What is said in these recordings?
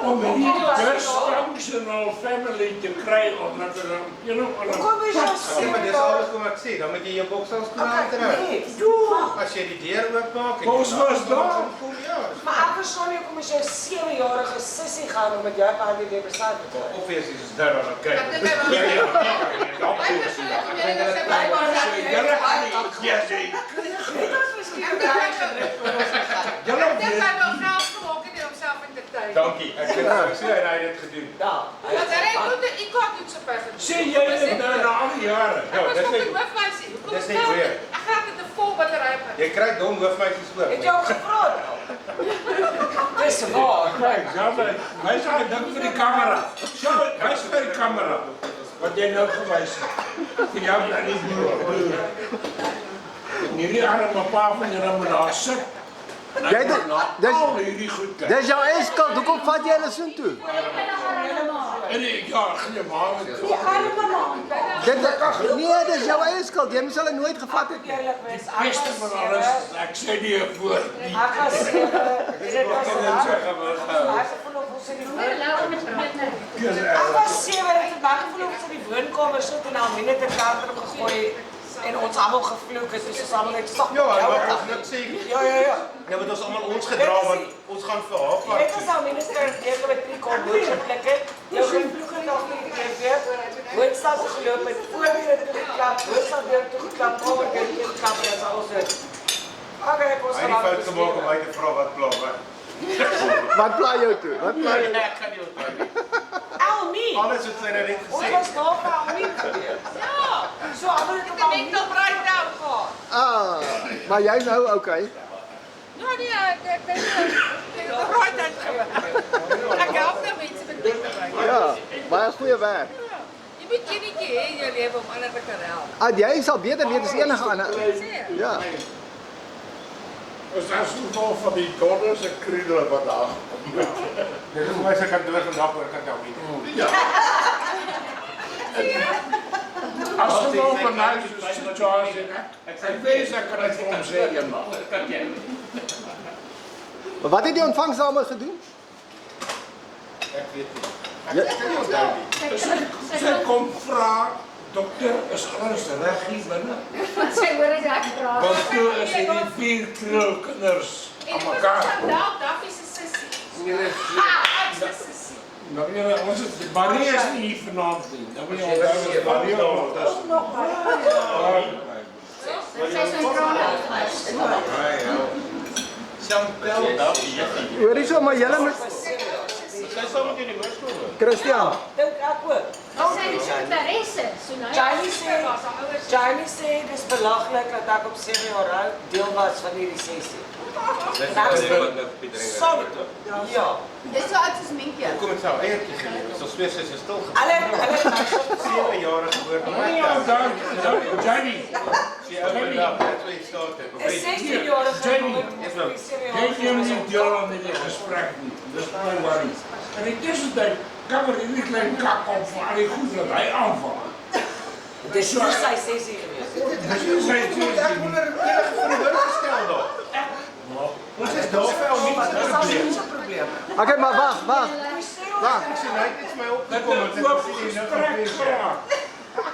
om die dysfunctional family te krijgen, omdat er dan, Kom eens zo Ja, maar dis alles kom ek sê, dan moet jy jou bokshandsskoene uittrek. As jy die deur oopmaak en Ons was daar. kom, ja. Maar ek verstaan nie hoekom is jou 7-jarige sussie gaan om met jou pa die depressie te kry. Obviously is dit dan kyk. Dankie. Ek sê hy het dit gedoen. Ja. Sê jy dit nou na 8 jare? Dis nie weer. Jy kry dom hoofmeisies ook. Het jy hom gevra? Dis waar. Kijk, hij is een ding voor die camera. Zo, hij is voor die camera. Wat jij nou geweest hebt. Voor jou dat niet meer. Hierdie arme pa van die daar sit. Dis jou eskald, hoekom vat jy hulle so toe? Ja, geen maar. Nee, dis jou eskald, jy moes hulle nooit gevat het nie. Beste van alles, ek sê nie 'n woord nie. Ek was dit was Ek was 7 en ek het gevoel ons in die woonkamer sit en al minute kaart op gegooi en ons almal gevloek het, ons almal net stap. Ja, maar ons net sê. Ja. Nou moet ons almal ons gedra want ons gaan vir haar vat. Dit is al minister geometrie kom boodskap het. Jou vloek het nog nie gekry. Woensdag se geloop het voor die geklap, woensdag weer toe geklap, oor die geklap en dit alles het. Okay, ons gaan die fout gemaak om my te vra wat pla wat. Wat pla jou toe? Wat pla jou? Ek kan nie onthou. Almien. Alles wat sy nou net gesê. Ons was daar vir Almien gewees. Ja. So almal het op Almien Ah, maar jy nou okay. Ja nee, ek het raai dit gebeur. Ek help nou mense met dit te bring. Ja, baie goeie werk. Jy moet kinetjie hê in jou lewe om ander te kan help. Jy sal beter weet as enige ander. Ja. Is daar so van die donders en kriedel wat daar kom. Dis hoe my se kan doen vandag oor kan nie. Ja. As jy nou van nou situasie, ek weet ek kan dit vir hom sê eendag. Kan jy? Maar wat het die ontvangs almal gedoen? Ek weet nie. Ek kan nie onthou nie. Sy kom vra, dokter, is alles reg hier binne? Wat sê hoor as ek praat? Want toe is hierdie 4 kilo kinders aan mekaar. Daffie se sussie. Nou ja, ons het Marie is nie hier vanaand nie. Nou moet jy onthou dat Marie nog is. Sy is in Krone. Chantel Daffie. Hoorie so, maar julle moet Sy sal met die hoërskool. Christian. Dink ek ook. Sy is interesse. So nou. Jamie sê dis belaglik dat ek op 7 jaar oud deel was van hierdie sessie. Ja. Dis so oud as Minkie. Kom dit sou eiertjie geleef. Ons twee sy is stil gebly. Alle 7 jaar geboorte. Ja, dankie. Jamie. Sy ouer dag, that's where it started. is 16 jaar Jy neem nie deel aan die gesprek nie. Dis my worry. En in tussentyd kan er hierdie klein kak op van al die goed wat hy aanval. Dis so sy sessie gewees. Dis nie sy Ek wonder enige van die hoor gestel daar. Ons is daar vir hom nie. probleem. Okay, maar wag. Wag. Sy net iets my dat opgekom het het. oop gesprek geraak.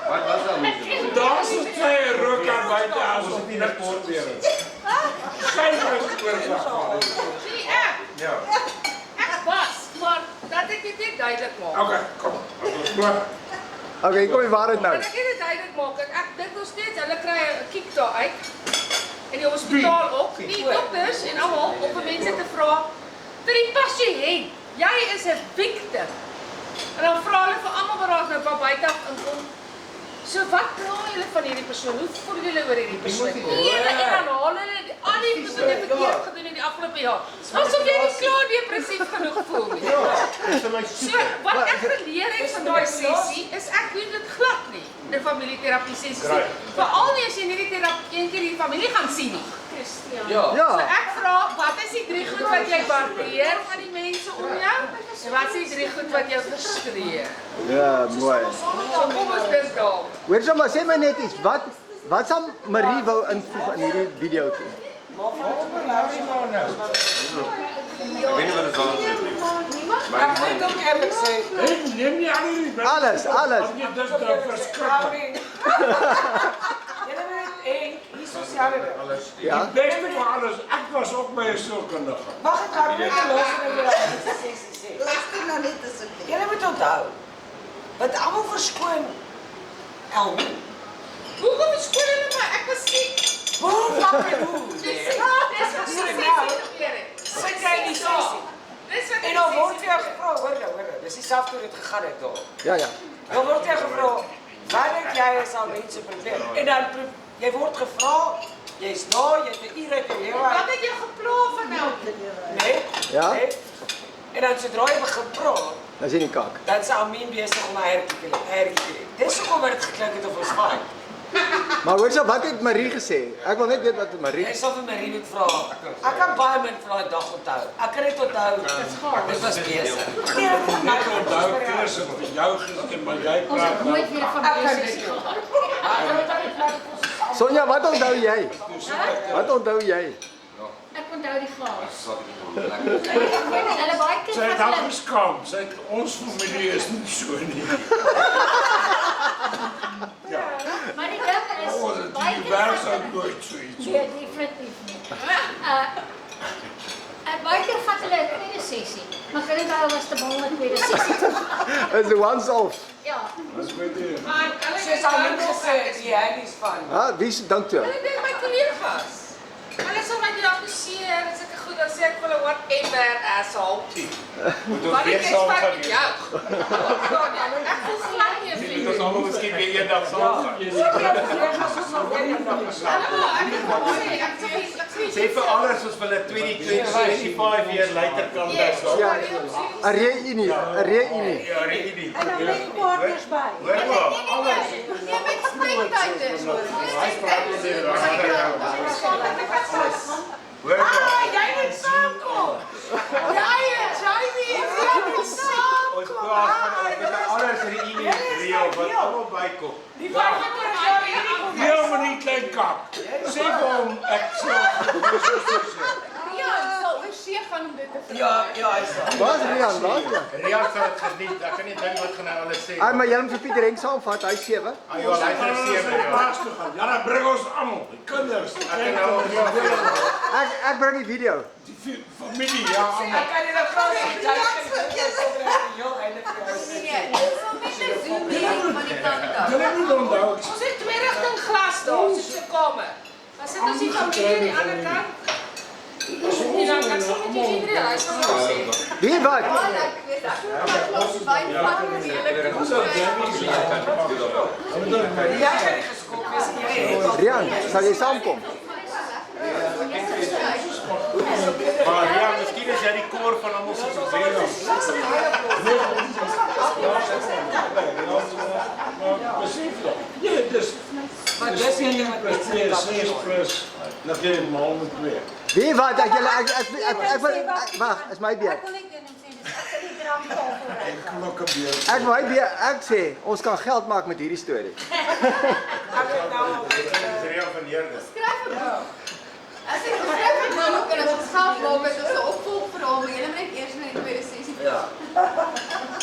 Wat was dat met? Daar is sy ruk aan buite as Ons op het die nie rapport weer. sy was oorgegaan. Sien ek Ja. was, maar dat ek dit nie duidelik maak. Okay, kom. Ons klaar. Okay, kom die waarheid nou. En ek het dit duidelik maak en ek dink nog steeds hulle kry 'n kiek daar uit. In die hospitaal ook. Die dokters en almal om mense te vra vir die pasiënt. Jy is 'n victim. En dan vra hulle vir almal wat daar nou van buite af inkom. So wat vra julle van hierdie persoon? Hoe voel julle oor hierdie persoon? En dan haal hulle al die dinge verkeerd gedoen in die afgelope jaar. Asof jy nie klaar depressief genoeg voel nie. Ja, dis vir my So wat ek geleer het van daai sessie is ek doen dit glad nie in familieterapie sessies. Veral nie as jy nie die terapeut in die familie gaan sien nie. Ja. Ja. So ek vra, wat is die 3 goed wat jy waardeer van die mense om jou? En wat is die 3 goed wat jou frustreer? Ja, mooi. So kom ons dink daar. Hoor so maar sê my net iets. Wat sal Marie wou invoeg in hierdie video toe? Ek weet nie wat dit is. eerlik sê. Neem nie al hierdie blik. Alles. Nee, dis verskriklik. Julle weet, hier is sosiale ding. Ja. Die beste van alles, ek was ook by 'n sielkundige. Mag ek daar net los en weer aan sessie sê? Luister nou net asseblief. Julle moet onthou, wat almal verskoon, Elmi. Hoekom verskoon hulle my? Ek was siek. Hoe fucking hoe? Dis wat sessie gebeur het. Sit jy in die sessie? Dis wat En dan word jy gevra, hoor, dis dieselfde hoe dit gegaan het daar. Ja. Dan word jy gevra, wat dink jy is al mense probleem? En dan jy word gevra, jy's daar, jy het 'n uur uit jou lewe. Wat het jy gepla van nou? Nee? Ja? Nee? En dan sodra jy begin praat, Dan sien die kak. dan is Amin besig om my herkikkie. Dis hoekom dit geklink het of ons fight. Maar hoor so, wat het Marie gesê? Ek wil net weet wat Marie Jy sal vir Marie moet vra. Ek kan baie min van daai dag onthou. Ek kan net onthou, dit was besig. Nee, dit is Ek onthou Chris het vir jou gesê, maar jy praat nou. Nooit weer van Ek my kan sessie dit. gehad. Sonja, wat onthou jy? Wat onthou jy? Ek onthou die gas. Hulle baie keer Sy het van al hulle geskaam. Sy het ons familie is nie so nie. Ja. maar die ding is Ons baie die keer werk van sou nooit so iets. Nee, definitief nie. Baie keer vat hulle 'n tweede sessie. Maar kan nie was te bang met tweede sessie. Is the once off. Ja. Dis weet jy. Maar hulle Soos Amin gesê, die heggies van. Ha, wie se dink toe? Hulle dink my kollegas. Hulle sal my nie appresieer en sulke goed dan sê ek vir hulle whatever asshole. Moet ons Wat weer ek saam expect gaan met doen. jou. Ek voel glad nie Moet vriend. ons allemaal miskien weer eendag saam gaan. Sê vir alles ons wil 'n 25 years later kan wees. Ja. 'n Reunie. Ja, reunie. En dan net partners by. Hoor maar. Jy met spectators. Hy praat oor die Hoor Ah, maar. jy moet saamkom. Ons praat van alles reunie reël wat almal bykom. Die 25 jaar hierdie kom. Heel maar nie klein kak. Sê vir hom ek sê Ja, sal oor see gaan om dit te vertel. Ja, hy sê. Waar's Rian? Waar's Rian? Rian sal dit geniet. Ek kan nie dink wat gaan hy alles sê. Ai, maar jy moet vir Pieter Henk saamvat, hy 7. Hy wil hy vir 7 jaar. plaas toe gaan. Ja, dan bring ons almal, die kinders, die Ek kan nou Ek bring die video. familie, ja, almal. Ek kan nie dat vra nie. Jy kan nie heel einde vir jou sê. Nee, dit sal net 'n Zoom meeting van die kant af. Julle moet onthou, Ons het twee rigting glas daar, soos 'n kamer. Dan sit ons die familie aan die ander kant. En dan kan ons net nie iedereen huis van ons sê. Wie wat? Jy kan nie geskok wees nie. Rian, sal jy saamkom? Maar ja, miskien is jy die koor van almal se sosiale. besef jy. Ja, dis Maar dis nie ding wat mense nee, nie 6 plus natuurlik maal met 2. Wie wat? Ek wil wag, is my beurt. Ek wil net een ding sê, dis ek sal die dranktafel ry. Knokkebeer. Ek sê ons kan geld maak met hierdie storie. Ek het nou al Dis Rian van Heerden. Skryf 'n boek. As ek skryf 'n boek en ons self maak dit as 'n opvolgverhaal, maar jy moet net eers na die tweede sessie. Ja.